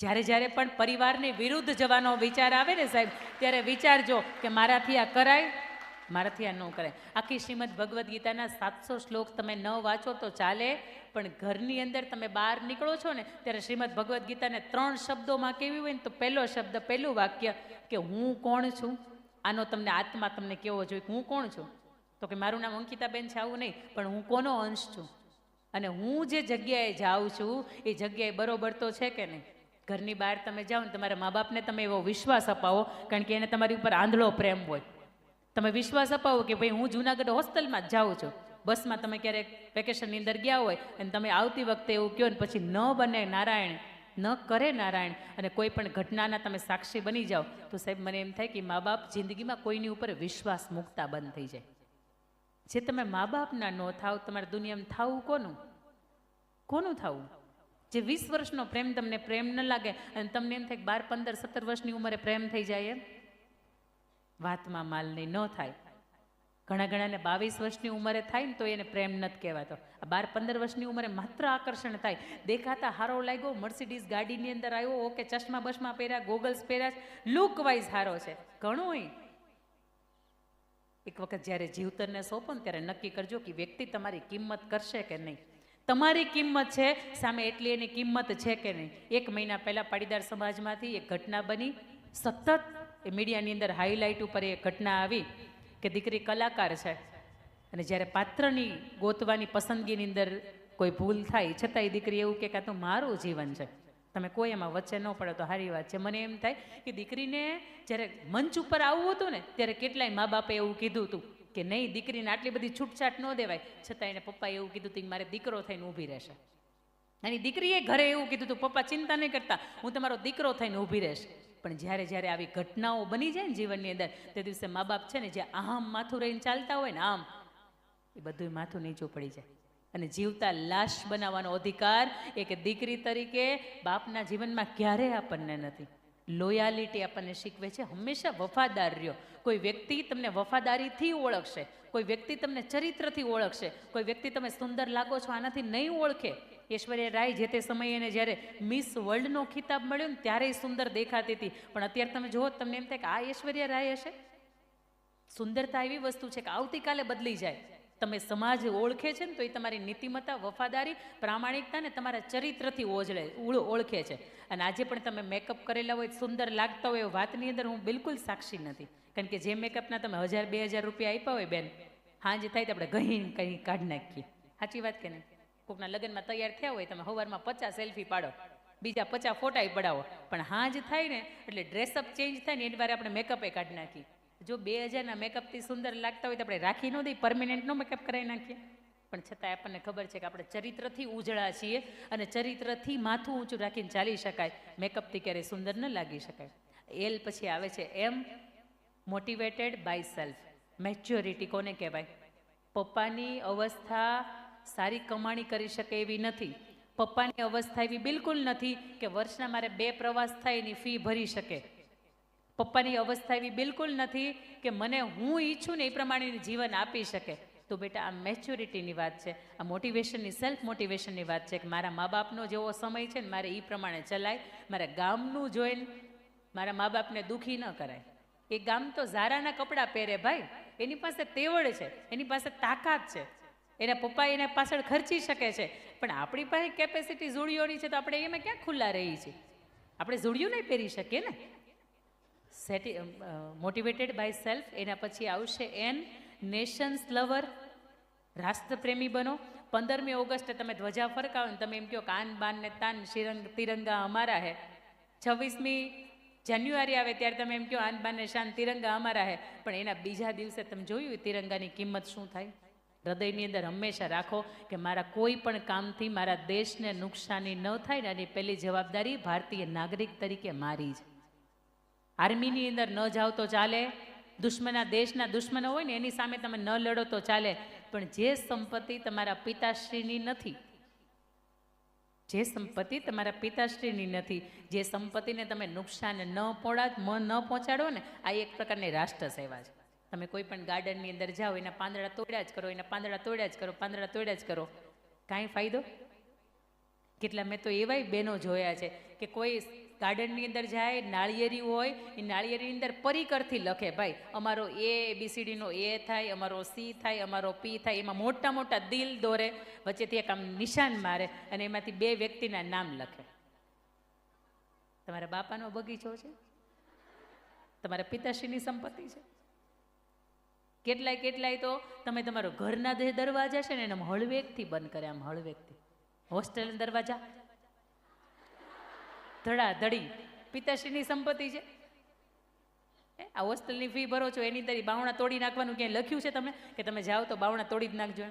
જ્યારે જ્યારે પણ પરિવારની વિરુદ્ધ જવાનો વિચાર આવે ને સાહેબ, ત્યારે વિચારજો કે મારાથી આ કરાય, મારાથી આ ન કરાય. આખી શ્રીમદ ભગવદ્ ગીતાના 700 શ્લોક તમે ન વાંચો તો ચાલે, પણ ઘરની અંદર તમે બહાર નીકળો છો ને ત્યારે શ્રીમદ ભગવદ્ ગીતાને 3 શબ્દોમાં કેવી હોય ને, તો પહેલો શબ્દ, પહેલું વાક્ય કે હું કોણ છું. આનો તમને આત્મા તમને કેવો જોઈએ, હું કોણ છું? તો કે મારું નામ અંકિતાબેન છે, આવું નહીં, પણ હું કોનો અંશ છું, અને હું જે જગ્યાએ જાઉં છું એ જગ્યાએ બરોબર તો છે કે નહીં. ઘરની બહાર તમે જાઓ ને તમારા મા બાપને તમે એવો વિશ્વાસ અપાવો, કારણ કે એને તમારી ઉપર આંધળો પ્રેમ હોય. તમે વિશ્વાસ અપાવો કે ભાઈ હું જુનાગઢ હોસ્ટેલમાં જ જાઉં છું. બસમાં તમે ક્યારેક વેકેશનની અંદર ગયા હોય અને તમે આવતી વખતે એવું કહો ને પછી ન બને નારાયણ, ન કરે નારાયણ, અને કોઈ પણ ઘટનાના તમે સાક્ષી બની જાઓ, તો સાહેબ મને એમ થાય કે મા બાપ જિંદગીમાં કોઈની ઉપર વિશ્વાસ મૂકતા બંધ થઈ જાય. જે તમે મા બાપના ન થાવ, તમારા દુનિયામાં થાવું કોનું, કોનું થાવું? જે 20 વર્ષનો પ્રેમ તમને પ્રેમ ન લાગે અને તમને એમ થાય કે 12, 15, 17 વર્ષની ઉંમરે પ્રેમ થઈ જાય, એમ વાતમાં માલ નહીં, ન થાય. ઘણાને 22 વર્ષની ઉંમરે થાય ને તો એને પ્રેમ નથી કહેવાતો. આ 12, 15 વર્ષની ઉંમરે માત્ર આકર્ષણ થાય. દેખાતા હારો લાગ્યો, મર્સિડીઝ ગાડીની અંદર આવ્યો, ઓકે, ચશ્મા બસમાં પહેર્યા, ગોગલ્સ પહેર્યા, લુક વાઇઝ હારો છે, ઘણું. એક વખત જ્યારે જીવતરને સોંપો ને ત્યારે નક્કી કરજો કે વ્યક્તિ તમારી કિંમત કરશે કે નહીં. તમારી કિંમત છે સામે એટલી એની કિંમત છે કે નહીં. 1 મહિના પહેલાં પાટીદાર સમાજમાંથી એક ઘટના બની, સતત એ મીડિયાની અંદર હાઈલાઇટ ઉપર એ ઘટના આવી કે દીકરી કલાકાર છે અને જ્યારે પાત્રની ગોતવાની પસંદગીની અંદર કોઈ ભૂલ થાય છતાં એ દીકરી એવું કે તો મારું જીવન છે, તમે કોઈ એમાં વચ્ચે ન પડે તો સારી વાત છે. મને એમ થાય કે દીકરીને જ્યારે મંચ ઉપર આવવું હતું ને ત્યારે કેટલાય મા બાપે એવું કીધું હતું કે નહીં, દીકરીને આટલી બધી છૂટછાટ ન દેવાય, છતાં એને પપ્પાએ એવું કીધું હતું કે મારે દીકરો થઈને ઊભી રહેશે. અને દીકરીએ ઘરે એવું કીધું હતું, પપ્પા ચિંતા નહીં કરતા, હું તમારો દીકરો થઈને ઊભી રહેશે. પણ જ્યારે આવી ઘટનાઓ બની જાય ને જીવનની અંદર, તે દિવસે મા બાપ છે ને જે આમ માથું રહીને ચાલતા હોય ને, આમ એ બધું માથું નીચું પડી જાય. અને જીવતા લાશ બનાવવાનો અધિકાર એક દીકરી તરીકે બાપના જીવનમાં ક્યારેય આપણને નથી. લોયાલિટી આપણને શીખવે છે, હંમેશા વફાદાર રહ્યો. કોઈ વ્યક્તિ તમને વફાદારીથી ઓળખશે, કોઈ વ્યક્તિ તમને ચરિત્રથી ઓળખશે, કોઈ વ્યક્તિ તમે સુંદર લાગો છો આનાથી નહીં ઓળખે. ઐશ્વર્યા રાય જે તે સમયે એને જ્યારે મિસ વર્લ્ડનો ખિતાબ મળ્યો ને ત્યારે સુંદર દેખાતી હતી, પણ અત્યારે તમે જુઓ તમને એમ થાય કે આ ઐશ્વર્યા રાય હશે. સુંદરતા એવી વસ્તુ છે કે આવતીકાલે બદલી જાય. તમે સમાજ ઓળખે છે ને તો એ તમારી નીતિમત્તા, વફાદારી, પ્રામાણિકતા ને તમારા ચરિત્રથી ઓળખે છે. અને આજે પણ તમે મેકઅપ કરેલા હોય, સુંદર લાગતા હોય, વાતની અંદર હું બિલકુલ સાક્ષી નથી. કારણ કે જે મેકઅપના તમે 1000, 2000 રૂપિયા આપ્યા હોય બેન, હાંજ થાય તો આપણે ગહીને કંઈ કાઢી નાખીએ. સાચી વાત કે નહીં? કોકના લગ્નમાં તૈયાર થયા હોય, તમે સવારમાં 50 સેલ્ફી પાડો, બીજા 50 ફોટા પડાવો, પણ હાંજ થાય ને એટલે ડ્રેસઅપ ચેન્જ થાય ને એની વાર આપણે મેકઅપે કાઢી નાખીએ. જો 2000ના મેકઅપથી સુંદર લાગતા હોય તો આપણે રાખી ન દઈએ, પરમેનન્ટનો મેકઅપ કરાવી નાખીએ. પણ છતાં આપણને ખબર છે કે આપણે ચરિત્રથી ઉજળા છીએ અને ચરિત્રથી માથું ઊંચું રાખીને ચાલી શકાય. મેકઅપથી ક્યારેય સુંદર ન લાગી શકાય. એલ પછી આવે છે એમ, મોટિવેટેડ બાય સેલ્ફ. મેચ્યોરિટી કોને કહેવાય? પપ્પાની અવસ્થા સારી કમાણી કરી શકે એવી નથી. પપ્પાની અવસ્થા એવી બિલકુલ નથી કે વર્ષના મારે 2 પ્રવાસ થાય એની ફી ભરી શકે. પપ્પાની અવસ્થા એવી બિલકુલ નથી કે મને હું ઈચ્છું ને એ પ્રમાણેનું જીવન આપી શકે. તો બેટા આ મેચ્યોરિટીની વાત છે, આ મોટિવેશનની, સેલ્ફ મોટિવેશનની વાત છે કે મારા મા બાપનો જેવો સમય છે ને મારે એ પ્રમાણે ચલાય. મારા ગામનું જોઈને મારા મા બાપને દુઃખી ન કરાય. એ ગામ તો ઝારાના કપડાં પહેરે ભાઈ, એની પાસે તેવડ છે, એની પાસે તાકાત છે, એના પપ્પા એના પાછળ ખર્ચી શકે છે. પણ આપણી પાસે કેપેસિટી ઝૂડિયોની છે તો આપણે એમાં ક્યાં ખુલ્લા રહી છીએ? આપણે ઝૂડિયું નહીં પહેરી શકીએ ને. Motivated by self. એના પછી આવશે એન, નેશન્સ લવર. રાષ્ટ્રપ્રેમી બનો. 15મી ઓગસ્ટે તમે ધ્વજા ફરકાવો ને તમે એમ કહો કાન બાન ને તાન તિરંગા અમારા હે. 26મી જાન્યુઆરી આવે ત્યારે તમે એમ કહો આન બાન ને શાન તિરંગા અમારા હે. પણ એના બીજા દિવસે તમે જોયું તિરંગાની કિંમત શું થાય? હૃદયની અંદર હંમેશા રાખો કે મારા કોઈ પણ કામથી મારા દેશને નુકસાની ન થાય ને એની પહેલી જવાબદારી ભારતીય નાગરિક તરીકે મારી છે. આર્મીની અંદર ન જાઓ તો ચાલે, દુશ્મના દેશના દુશ્મનો હોય ને એની સામે તમે ન લડો તો ચાલે, પણ જે સંપત્તિ તમારા પિતાશ્રીની નથી, જે સંપત્તિ તમારા પિતાશ્રીની નથી, જે સંપત્તિને તમે નુકસાન ન પહોંચાડો ને, આ એક પ્રકારની રાષ્ટ્ર સેવા છે. તમે કોઈ પણ ગાર્ડનની અંદર જાઓ, એના પાંદડા તોડ્યા જ કરો, એના પાંદડા તોડ્યા જ કરો, પાંદડા તોડ્યા જ કરો, કાંઈ ફાયદો? કેટલા મેં તો એવાય બહેનો જોયા છે કે કોઈ ગાર્ડનની અંદર જાય, નાળિયેરી હોય, એ નાળિયેરીની અંદર પરિકરથી લખે, ભાઈ અમારો ABCDનો A થાય, અમારો C થાય, અમારો P થાય, એમાં મોટા મોટા દિલ દોરે, વચ્ચેથી એક આમ નિશાન મારે અને એમાંથી 2 વ્યક્તિના નામ લખે. તમારા બાપાનો બગીચો છે, તમારા પિતાશ્રીની સંપત્તિ છે. કેટલાય તો તમે તમારો ઘરના જે દરવાજા છે ને એને હળવેકથી બંધ કરે, આમ હળવેકથી. હોસ્ટેલ દરવાજા ધડાધડી પિતાશ્રીની સંપત્તિ છે. આ હોસ્ટેલની ફી ભરો છો, એની અંદર બાવણા તોડી નાખવાનું ક્યાંય લખ્યું છે તમે કે તમે જાઓ તો બાવણા તોડી જ નાખજો?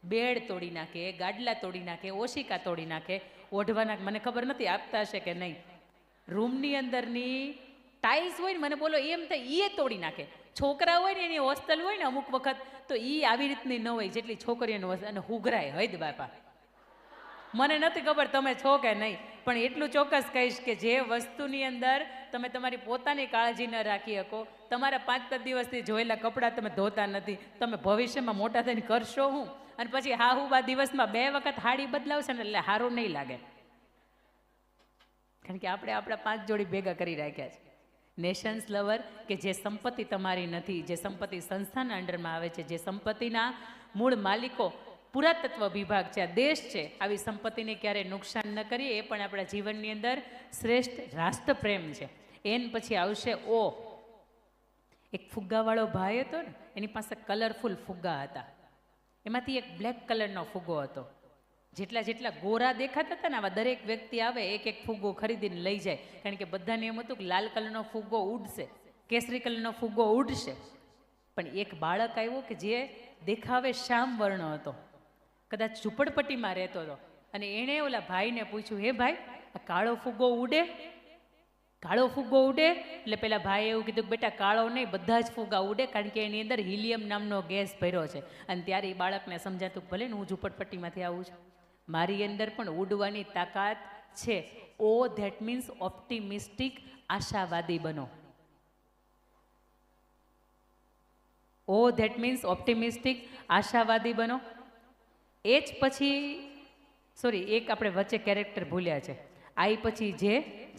બેડ તોડી નાખે, ગાડલા તોડી નાખે, ઓશિકા તોડી નાખે, ઓઢવાના મને ખબર નથી આપતા હશે કે નહીં. રૂમની અંદરની ટાઇલ્સ હોય ને, મને બોલો એમ થાય એ તોડી નાખે. છોકરા હોય ને એની હોસ્ટેલ હોય ને અમુક વખત તો એ આવી રીતની ન હોય જેટલી છોકરીઓની હોસ્ટેલ, અને હુઘરાય હૈદ બાપા. મને નથી ખબર તમે છો કે નહીં, પણ એટલું ચોક્કસ કહીશ કે જે વસ્તુની અંદર તમે તમારી પોતાની કાળજી ન રાખી શકો, તમારા 5-5 દિવસથી જોયેલા કપડાં તમે ધોતા નથી, તમે ભવિષ્યમાં મોટા થઈને કરશો હું? અને પછી હાહુબા દિવસમાં 2 વખત હાડી બદલાવશે ને એટલે સારું નહીં લાગે. કારણ કે આપણે આપણા 5 જોડી ભેગા કરી રાખ્યા છે. નેશન્સ લવર કે જે સંપત્તિ તમારી નથી, જે સંપત્તિ સંસ્થાના અંડરમાં આવે છે, જે સંપત્તિના મૂળ માલિકો પુરાતત્વ વિભાગ છે, આ દેશ છે, આવી સંપત્તિને ક્યારેય નુકસાન ન કરીએ. એ પણ આપણા જીવનની અંદર શ્રેષ્ઠ રાષ્ટ્રપ્રેમ છે. એન પછી આવશે O. એક ફુગ્ગાવાળો ભાઈ હતો ને, એની પાસે કલરફુલ ફુગ્ગા હતા. એમાંથી એક બ્લેક કલરનો ફુગ્ગો હતો. જેટલા ગોરા દેખાતા હતા ને આવા દરેક વ્યક્તિ આવે એક ફુગ્ગો ખરીદીને લઈ જાય, કારણ કે બધાને એમ હતું કે લાલ કલરનો ફુગ્ગો ઉડશે, કેસરી કલરનો ફુગ્ગો ઉડશે. પણ એક બાળક આવ્યો કે જે દેખાવે શ્યામ વર્ણ હતો, કદાચ ઝૂંપડપટ્ટીમાં રહેતો હતો, અને એણે ઓલા ભાઈને પૂછ્યું, હે ભાઈ આ કાળો ફુગ્ગો ઉડે? કાળો ફુગ્ગો ઉડે? એટલે પેલા ભાઈએ એવું કીધું કે બેટા કાળો નહીં, બધા જ ફુગ્ગા ઉડે, કારણ કે એની અંદર હિલિયમ નામનો ગેસ ભર્યો છે. અને ત્યારે એ બાળકને સમજાતું ભલે ને હું ઝૂંપડપટ્ટીમાંથી આવું છું, મારી અંદર પણ ઉડવાની તાકાત છે. O ધેટ મીન્સ ઓપ્ટિમિસ્ટિક, આશાવાદી બનો. O ધેટ મીન્સ ઓપ્ટિમિસ્ટિક, આશાવાદી બનો. એ જ પછી સોરી એક આપણે વચ્ચે કેરેક્ટર ભૂલ્યા છે. I પછી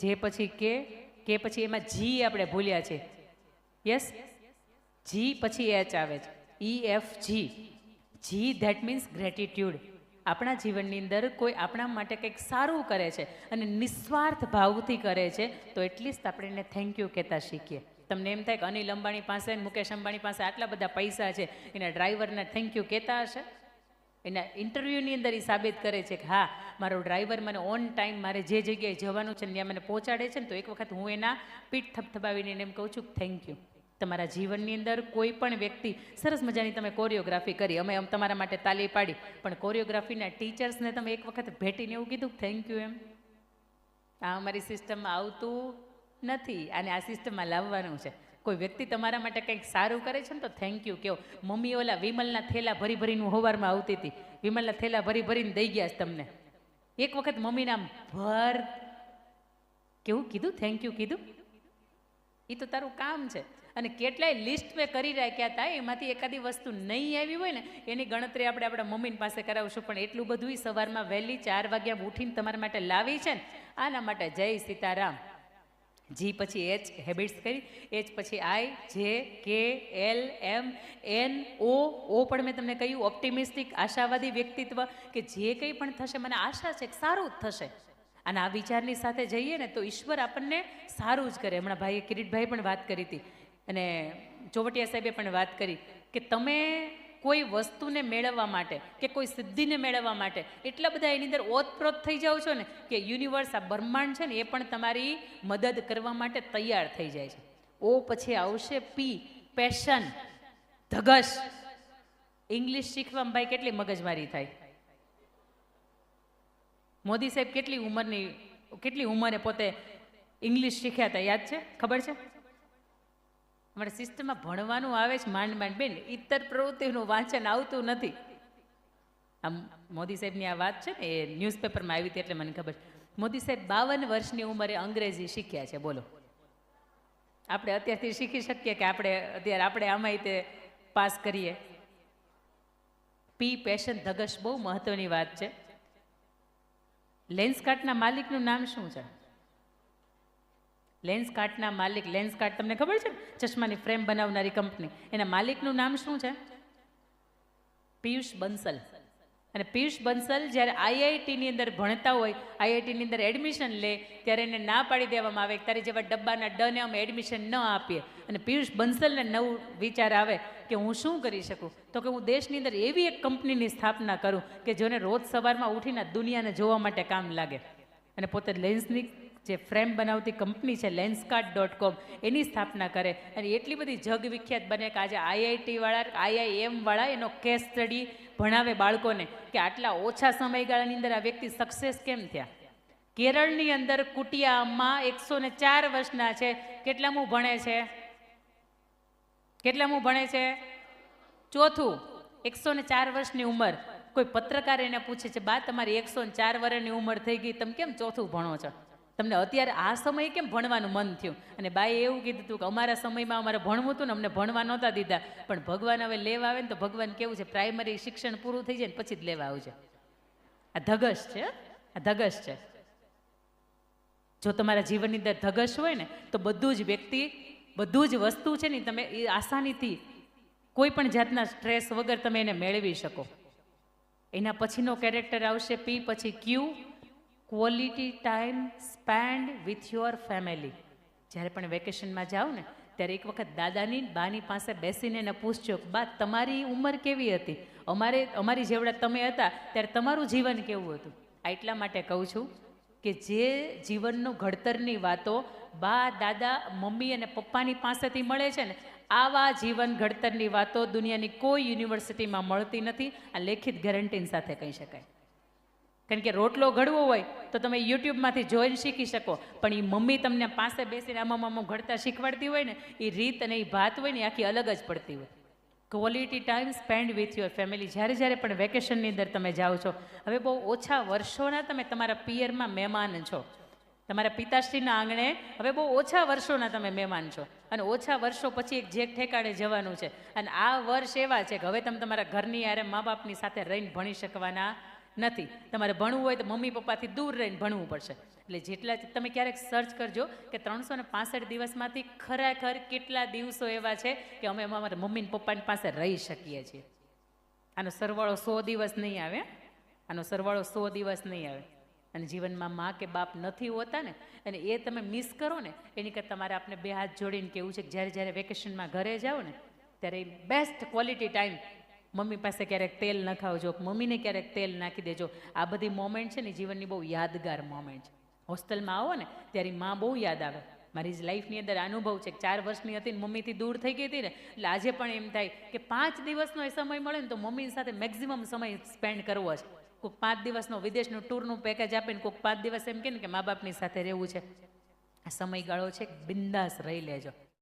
જે પછી કે પછી એમાં G આપણે ભૂલ્યા છે. યસ, G પછી H આવે છે. EFG. G that means gratitude. આપણા જીવનની અંદર કોઈ આપણા માટે કંઈક સારું કરે છે અને નિસ્વાર્થ ભાવથી કરે છે તો એટલીસ્ટ આપણે એને થેન્ક યુ કહેતા શીખીએ. તમને એમ થાય કે અનિલ અંબાણી પાસે, મુકેશ અંબાણી પાસે આટલા બધા પૈસા છે, એના ડ્રાઈવરને થેન્ક યુ કહેતા હશે? એના ઇન્ટરવ્યૂની અંદર એ સાબિત કરે છે કે હા મારો ડ્રાઈવર મને ઓન ટાઈમ મારે જે જગ્યાએ જવાનું છે ત્યાં મને પહોંચાડે છે ને, તો એક વખત હું એના પીઠ થપથપાવીને એને એમ કહું છું થેન્ક યુ. તમારા જીવનની અંદર કોઈ પણ વ્યક્તિ, સરસ મજાની તમે કોરિયોગ્રાફી કરી, અમે તમારા માટે તાલી પાડી, પણ કોરિયોગ્રાફીના ટીચર્સને તમે એક વખત ભેટીને એવું કીધું થેન્ક યુ એમ? આ અમારી સિસ્ટમમાં આવતું નથી, અને આ સિસ્ટમમાં લાવવાનું છે. કોઈ વ્યક્તિ તમારા માટે કંઈક સારું કરે છે ને તો થેન્ક યુ કહો. મમ્મી ઓલા વિમલના થેલા ભરી ભરીને હોવારમાં આવતી હતી, વિમલના થેલા ભરી ભરીને દઈ ગયા છે તમને. એક વખત મમ્મીના ભર કેવું કીધું, થેન્ક યુ કીધું? એ તો તારું કામ છે. અને કેટલાય લિસ્ટ મેં કરી રાખ્યા હતા, એમાંથી એકાદી વસ્તુ નહીં આવી હોય ને એની ગણતરી આપણે આપણા મમ્મીની પાસે કરાવશું. પણ એટલું બધું સવારમાં વહેલી 4 વાગ્યા ઉઠીને તમારા માટે લાવી છે ને, આના માટે જય સીતારામ. G પછી H હેબિટ્સ કરી, H પછી I, J, K, L, M, N, O પણ મેં તમને કહ્યું ઓપ્ટિમિસ્ટિક, આશાવાદી વ્યક્તિત્વ, કે જે કંઈ પણ થશે મને આશા છે કે સારું જ થશે. અને આ વિચારની સાથે જઈએ ને તો ઈશ્વર આપણને સારું જ કરે. હમણાં ભાઈએ કિરીટભાઈ પણ વાત કરી હતી અને ચોવટિયા સાહેબે પણ વાત કરી કે તમે કોઈ વસ્તુને મેળવવા માટે કે કોઈ સિદ્ધિને મેળવવા માટે એટલા બધા એની અંદર ઓતપ્રોત થઈ જાઓ છો ને કે યુનિવર્સ, આ બ્રહ્માંડ છે ને એ પણ તમારી મદદ કરવા માટે તૈયાર થઈ જાય છે. O પછી આવશે P, પેશન, ધગશ. ઇંગ્લિશ શીખવામાં ભાઈ કેટલી મગજમારી થાય. મોદી સાહેબ કેટલી ઉંમરે પોતે ઇંગ્લિશ શીખ્યા હતા, યાદ છે? ખબર છે? અમારા સિસ્ટમમાં ભણવાનું આવે છે માંડ બેન, ઇતર પ્રવૃત્તિનું વાંચન આવતું નથી. આમ મોદી સાહેબની આ વાત છે ને એ ન્યૂઝપેપરમાં આવી હતી એટલે મને ખબર. મોદી સાહેબ 52 વર્ષની ઉંમરે અંગ્રેજી શીખ્યા છે. બોલો, આપણે અત્યારથી શીખી શકીએ કે આપણે આમાંય તે પાસ કરીએ? P, પેશન, ધગશ બહુ મહત્વની વાત છે. લેન્સકાર્ટના માલિકનું નામ શું છે? લેન્સકાર્ટના માલિક, લેન્સકાર્ટ તમને ખબર છે ચશ્માની ફ્રેમ બનાવનારી કંપની, એના માલિકનું નામ શું છે? પિયુષ બંસલ. અને પિયુષ બંસલ જ્યારે આઈઆઈટીની અંદર ભણતા હોય, આઈઆઈટીની અંદર એડમિશન લે ત્યારે એને ના પાડી દેવામાં આવે, તારી જેવા ડબ્બાના ડને અમે એડમિશન ન આપીએ. અને પિયુષ બંસલને નવું વિચાર આવે કે હું શું કરી શકું, તો કે હું દેશની અંદર એવી એક કંપનીની સ્થાપના કરું કે જેને રોજ સવારમાં ઉઠીને દુનિયાને જોવા માટે કામ લાગે. અને પોતે લેન્સની જે ફ્રેમ બનાવતી કંપની છે લેન્સકાર્ટ.com એની સ્થાપના કરે. અને એટલી બધી જગ વિખ્યાત બને કે આજે આઈઆઈટીવાળા, આઈઆઈએમવાળા એનો કેસ સ્ટડી ભણાવે બાળકોને કે આટલા ઓછા સમયગાળાની અંદર આ વ્યક્તિ સક્સેસ કેમ થયા. કેરળની અંદર કુટિયામાં 104 વર્ષના છે. કેટલામું ભણે છે? કેટલામું ભણે છે? ચોથું. 104 વર્ષની ઉંમર. કોઈ પત્રકાર એને પૂછે છે, બા તમારી 104 વર્ષની ઉંમર થઈ ગઈ, તમે કેમ ચોથું ભણો છો? તમને અત્યારે આ સમયે કેમ ભણવાનું મન થયું? અને બાએ એવું કીધું હતું કે અમારા સમયમાં અમારે ભણવું હતું ને અમને ભણવા નહોતા દીધા, પણ ભગવાન હવે લેવા આવે ને તો ભગવાન કેવું છે, પ્રાઇમરી શિક્ષણ પૂરું થઈ જાય ને પછી જ લેવા આવશે. આ ધગશ છે, આ ધગશ છે. જો તમારા જીવનની અંદર ધગશ હોય ને તો બધું જ વ્યક્તિ, બધું જ વસ્તુ છે ને તમે એ આસાનીથી કોઈ પણ જાતના સ્ટ્રેસ વગર તમે એને મેળવી શકો. એના પછીનો કેરેક્ટર આવશે પી, પછી Q, quality time spend with your family. જ્યારે પણ વેકેશનમાં જાઓ ને ત્યારે એક વખત દાદાની બાની પાસે બેસીને એને પૂછજો, બા તમારી ઉંમર કેવી હતી, અમારી જેવડા તમે હતા ત્યારે તમારું જીવન કેવું હતું. આ એટલા માટે કહું છું કે જે જીવનનું ઘડતરની વાતો બા, દાદા, મમ્મી અને પપ્પાની પાસેથી મળે છે ને, આવા જીવન ઘડતરની વાતો દુનિયાની કોઈ યુનિવર્સિટીમાં મળતી નથી. આ લેખિત ગેરંટી સાથે કહી શકાય. કારણ કે રોટલો ઘડવો હોય તો તમે યુટ્યુબમાંથી જોઈને શીખી શકો, પણ એ મમ્મી તમને પાસે બેસીને આમાં ઘડતા શીખવાડતી હોય ને, એ રીત અને એ ભાત હોય ને આખી અલગ જ પડતી હોય. Quality time spend with your family. જ્યારે પણ વેકેશનની અંદર તમે જાઓ છો, હવે બહુ ઓછા વર્ષોના તમે તમારા પિયરમાં મહેમાન છો, તમારા પિતાશ્રીના આંગણે હવે બહુ ઓછા વર્ષોના તમે મહેમાન છો. અને ઓછા વર્ષો પછી એક જે ઠેકાણે જવાનું છે. અને આ વર્ષ એવા છે કે હવે તમે તમારા ઘરની યારે મા બાપની સાથે રહીને ભણી શકવાના નથી. તમારે ભણવું હોય તો મમ્મી પપ્પાથી દૂર રહીને ભણવું પડશે. એટલે જેટલા તમે ક્યારેક સર્ચ કરજો કે 365 દિવસમાંથી ખરેખર કેટલા દિવસો એવા છે કે અમે અમારા મમ્મી ને પપ્પાની પાસે રહી શકીએ છીએ. આનો સરવાળો 100 દિવસ નહીં આવે, આનો સરવાળો 100 દિવસ નહીં આવે. અને જીવનમાં મા કે બાપ નથી હોતા ને, અને એ તમે મિસ કરો ને, એની કરતાં તમારે આપણે બે હાથ જોડીને કહેવું છે કે જ્યારે વેકેશનમાં ઘરે જાઓ ને ત્યારે બેસ્ટ ક્વોલિટી ટાઈમ, મમ્મી પાસે ક્યારેક તેલ નખાવજો, મમ્મીને ક્યારેક તેલ નાખી દેજો. આ બધી મોમેન્ટ છે ને જીવનની બહુ યાદગાર મોમેન્ટ છે. હોસ્ટેલમાં આવો ને ત્યારે માં બહુ યાદ આવે. મારી જ લાઈફની અંદર અનુભવ છે કે 4 વર્ષની હતી ને મમ્મીથી દૂર થઈ ગઈ હતી ને, એટલે આજે પણ એમ થાય કે 5 દિવસનો એ સમય મળે ને તો મમ્મી સાથે મેક્સિમમ સમય સ્પેન્ડ કરવો છે. કોઈક 5 દિવસનો વિદેશનું ટૂરનું પેકેજ આપીને કોઈક 5 દિવસ એમ કે ને કે મા બાપની સાથે રહેવું છે. આ સમયગાળો છે, બિંદાસ રહી લેજો.